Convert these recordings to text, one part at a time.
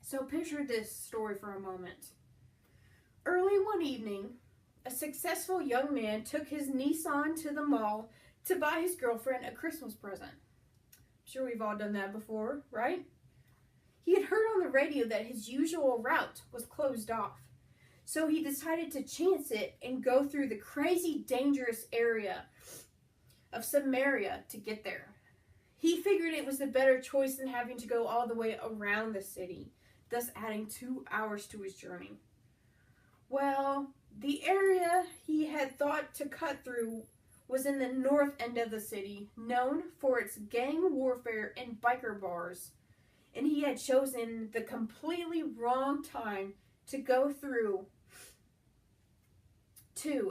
So picture this story for a moment. Early one evening, a successful young man took his Nissan to the mall to buy his girlfriend a Christmas present. I'm sure we've all done that before, right? He had heard on the radio that his usual route was closed off, so he decided to chance it and go through the crazy, dangerous area of Samaria to get there. He figured it was the better choice than having to go all the way around the city, thus adding 2 hours to his journey. Well, the area he had thought to cut through was in the north end of the city, known for its gang warfare and biker bars, and he had chosen the completely wrong time to go through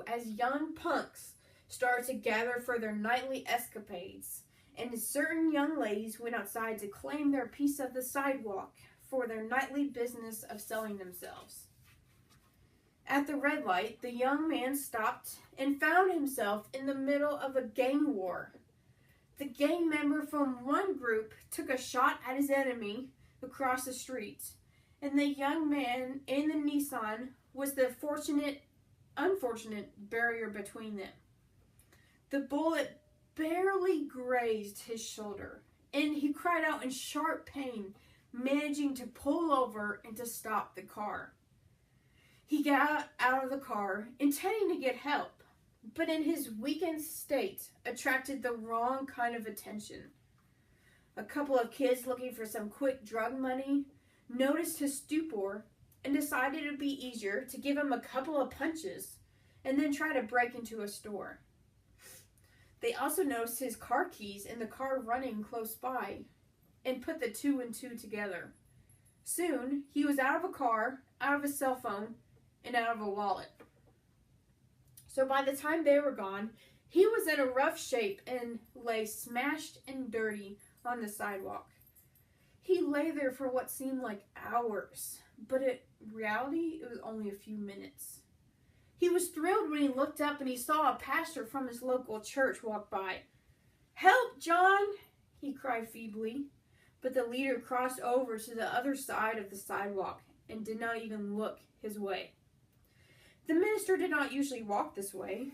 as young punks started to gather for their nightly escapades, and certain young ladies went outside to claim their piece of the sidewalk for their nightly business of selling themselves. At the red light, the young man stopped and found himself in the middle of a gang war. The gang member from one group took a shot at his enemy across the street, and the young man in the Nissan was the unfortunate barrier between them. The bullet barely grazed his shoulder, and he cried out in sharp pain, managing to pull over and to stop the car. He got out of the car, intending to get help, but in his weakened state, attracted the wrong kind of attention. A couple of kids looking for some quick drug money noticed his stupor and decided it would be easier to give him a couple of punches and then try to break into a store. They also noticed his car keys in the car running close by and put the 2 and 2 together. Soon, he was out of a car, out of his cell phone, and out of a wallet. So by the time they were gone, he was in a rough shape and lay smashed and dirty on the sidewalk. He lay there for what seemed like hours, but in reality, it was only a few minutes. He was thrilled when he looked up and he saw a pastor from his local church walk by. "Help, John!" he cried feebly, but the leader crossed over to the other side of the sidewalk and did not even look his way. The minister did not usually walk this way,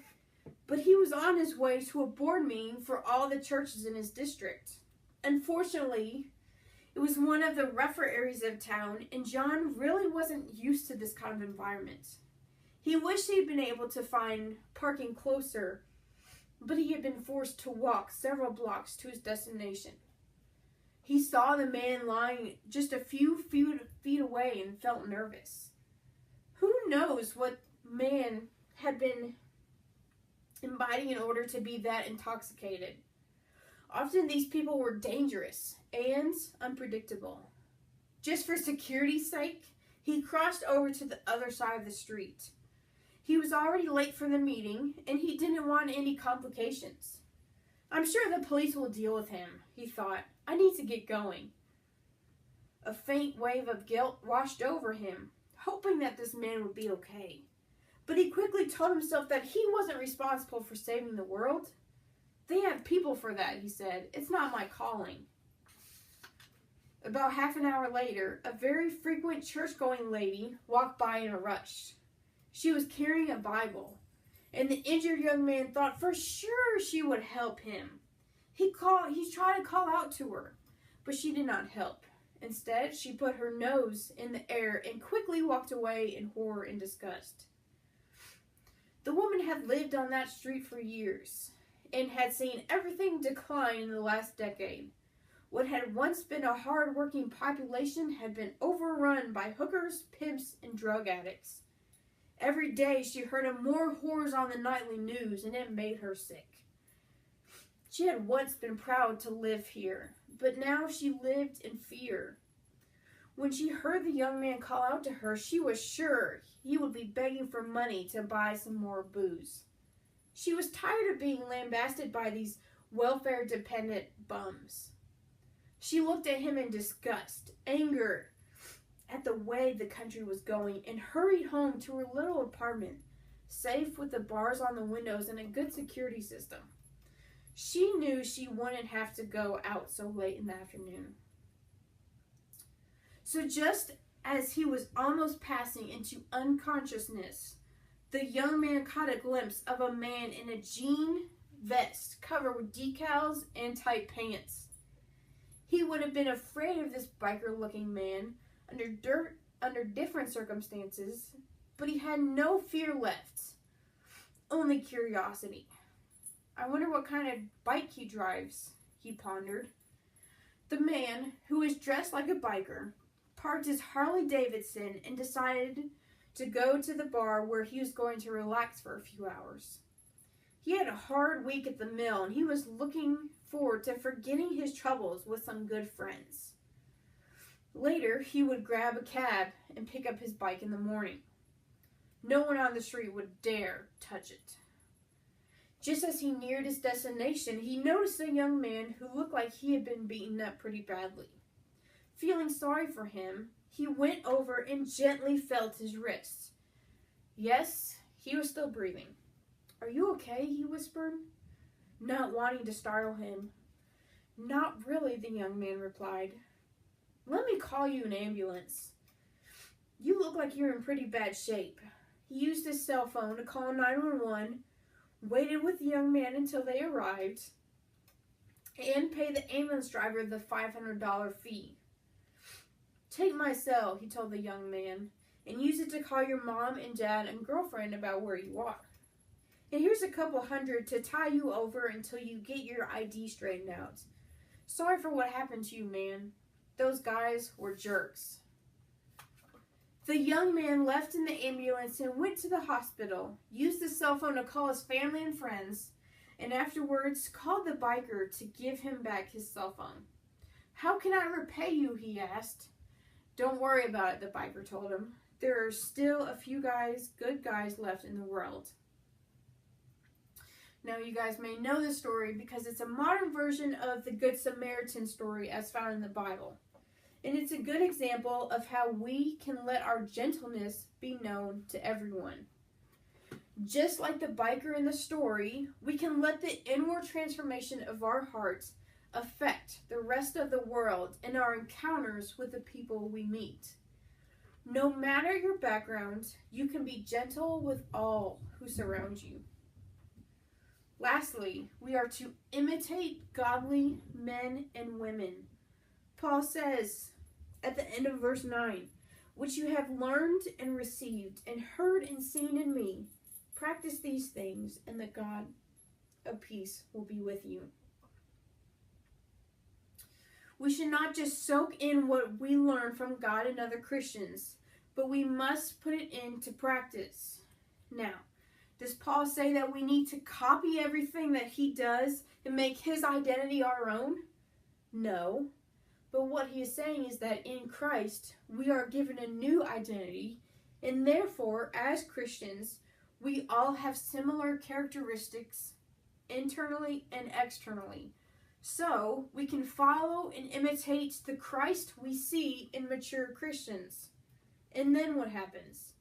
but he was on his way to a board meeting for all the churches in his district. Unfortunately, it was one of the rougher areas of town, and John really wasn't used to this kind of environment. He wished he'd been able to find parking closer, but he had been forced to walk several blocks to his destination. He saw the man lying just a few feet away and felt nervous. Who knows what man had been imbibing in order to be that intoxicated? Often these people were dangerous and unpredictable. Just for security's sake, he crossed over to the other side of the street. He was already late for the meeting, and he didn't want any complications. "I'm sure the police will deal with him," he thought. "I need to get going." A faint wave of guilt washed over him, hoping that this man would be okay. But he quickly told himself that he wasn't responsible for saving the world. "They have people for that," he said. "It's not my calling." About half an hour later, a very frequent church-going lady walked by in a rush. She was carrying a Bible, and the injured young man thought for sure she would help him. He tried to call out to her, but she did not help. Instead, she put her nose in the air and quickly walked away in horror and disgust. The woman had lived on that street for years and had seen everything decline in the last decade. What had once been a hard-working population had been overrun by hookers, pimps, and drug addicts. Every day she heard of more horrors on the nightly news, and it made her sick. She had once been proud to live here, but now she lived in fear. When she heard the young man call out to her, she was sure he would be begging for money to buy some more booze. She was tired of being lambasted by these welfare-dependent bums. She looked at him in disgust, anger at the way the country was going, and hurried home to her little apartment, safe with the bars on the windows and a good security system. She knew she wouldn't have to go out so late in the afternoon. So just As he was almost passing into unconsciousness, the young man caught a glimpse of a man in a jean vest covered with decals and tight pants. He would have been afraid of this biker-looking man under different circumstances, but he had no fear left, only curiosity. I wonder what kind of bike he drives, he pondered. The man, who was dressed like a biker, parked his Harley Davidson and decided to go to the bar where he was going to relax for a few hours. He had a hard week at the mill, and he was looking forward to forgetting his troubles with some good friends. Later, he would grab a cab and pick up his bike in the morning. No one on the street would dare touch it. Just as he neared his destination, he noticed a young man who looked like he had been beaten up pretty badly. Feeling sorry for him, he went over and gently felt his wrist. Yes, he was still breathing. "Are you okay?" he whispered, not wanting to startle him. "Not really," the young man replied. "Let me call you an ambulance. You look like you're in pretty bad shape." He used his cell phone to call 911, waited with the young man until they arrived, and paid the ambulance driver the $500 fee. "Take my cell," he told the young man, "and use it to call your mom and dad and girlfriend about where you are. And here's a couple hundred to tie you over until you get your ID straightened out. Sorry for what happened to you, man. Those guys were jerks." The young man left in the ambulance and went to the hospital, used the cell phone to call his family and friends, and afterwards called the biker to give him back his cell phone. "How can I repay you?" he asked. "Don't worry about it," the biker told him. "There are still a few good guys left in the world." Now, you guys may know this story because it's a modern version of the Good Samaritan story as found in the Bible. And it's a good example of how we can let our gentleness be known to everyone. Just like the biker in the story, we can let the inward transformation of our hearts affect the rest of the world in our encounters with the people we meet. No matter your background, you can be gentle with all who surround you. Lastly, we are to imitate godly men and women. Paul says at the end of verse 9, "Which you have learned and received and heard and seen in me, practice these things, and the God of peace will be with you." We should not just soak in what we learn from God and other Christians, but we must put it into practice. Now, does Paul say that we need to copy everything that he does and make his identity our own? No. But what he is saying is that in Christ, we are given a new identity, and therefore, as Christians, we all have similar characteristics internally and externally. So, we can follow and imitate the Christ we see in mature Christians. And then what happens?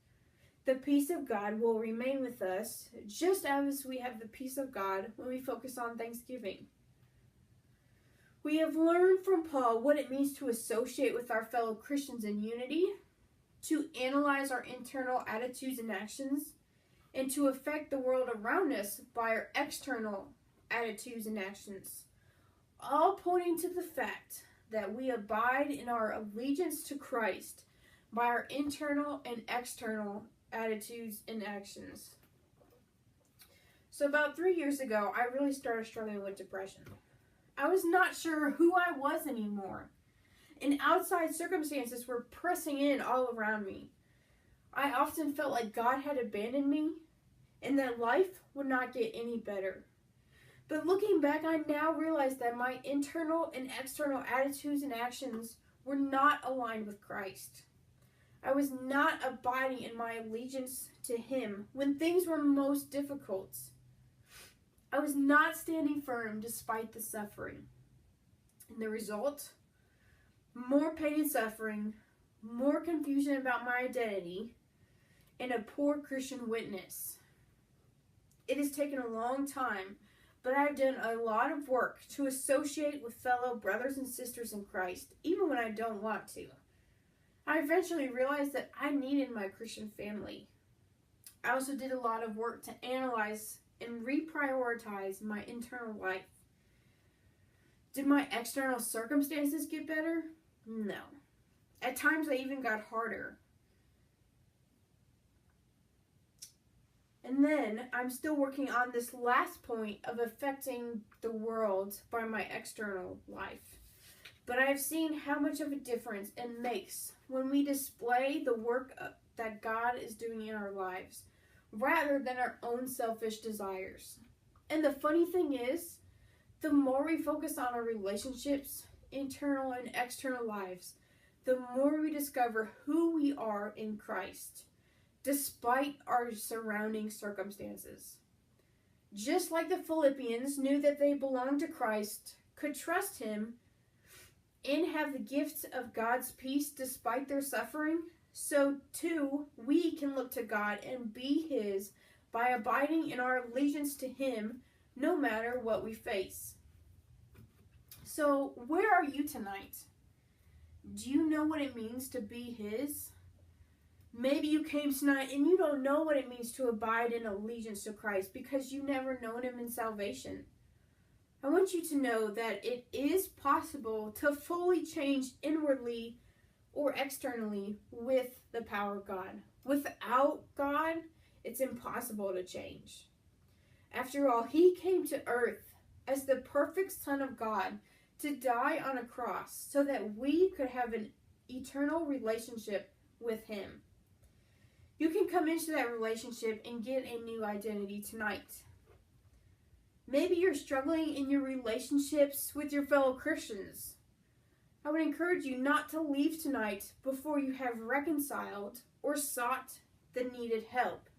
The peace of God will remain with us, just as we have the peace of God when we focus on Thanksgiving. We have learned from Paul what it means to associate with our fellow Christians in unity, to analyze our internal attitudes and actions, and to affect the world around us by our external attitudes and actions, all pointing to the fact that we abide in our allegiance to Christ by our internal and external attitudes and actions. So about 3 years ago, I really started struggling with depression. I was not sure who I was anymore, and outside circumstances were pressing in all around me. I often felt like God had abandoned me, and that life would not get any better. But looking back, I now realize that my internal and external attitudes and actions were not aligned with Christ. I was not abiding in my allegiance to Him when things were most difficult. I was not standing firm despite the suffering. And the result? More pain and suffering, more confusion about my identity, and a poor Christian witness. It has taken a long time, but I've done a lot of work to associate with fellow brothers and sisters in Christ, even when I don't want to. I eventually realized that I needed my Christian family. I also did a lot of work to analyze and reprioritize my internal life. Did my external circumstances get better? No. At times they even got harder. And then I'm still working on this last point of affecting the world by my external life. But I have seen how much of a difference it makes when we display the work that God is doing in our lives, rather than our own selfish desires. And the funny thing is, the more we focus on our relationships, internal and external lives, the more we discover who we are in Christ, despite our surrounding circumstances. Just like the Philippians knew that they belonged to Christ, could trust Him, and have the gifts of God's peace despite their suffering, so too we can look to God and be His by abiding in our allegiance to Him no matter what we face. So where are you tonight? Do you know what it means to be His? Maybe you came tonight and you don't know what it means to abide in allegiance to Christ because you've never known Him in salvation. I want you to know that it is possible to fully change inwardly or externally with the power of God. Without God, it's impossible to change. After all, He came to earth as the perfect Son of God to die on a cross so that we could have an eternal relationship with Him. You can come into that relationship and get a new identity tonight. Maybe you're struggling in your relationships with your fellow Christians. I would encourage you not to leave tonight before you have reconciled or sought the needed help.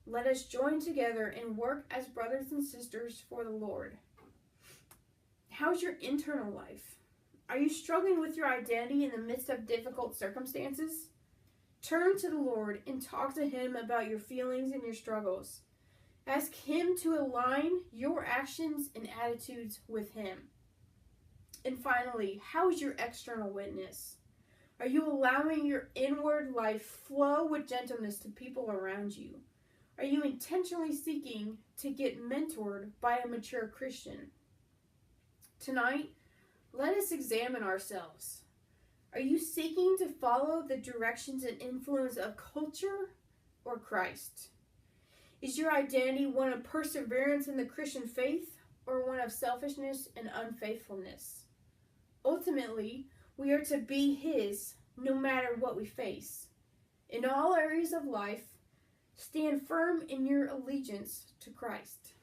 Let us join together and work as brothers and sisters for the Lord. How's your internal life? Are you struggling with your identity in the midst of difficult circumstances? Turn to the Lord and talk to Him about your feelings and your struggles. Ask Him to align your actions and attitudes with Him. And finally, how is your external witness? Are you allowing your inward life flow with gentleness to people around you? Are you intentionally seeking to get mentored by a mature Christian? Tonight, let us examine ourselves. Are you seeking to follow the directions and influence of culture or Christ? Is your identity one of perseverance in the Christian faith or one of selfishness and unfaithfulness? Ultimately, we are to be His no matter what we face. In all areas of life, stand firm in your allegiance to Christ.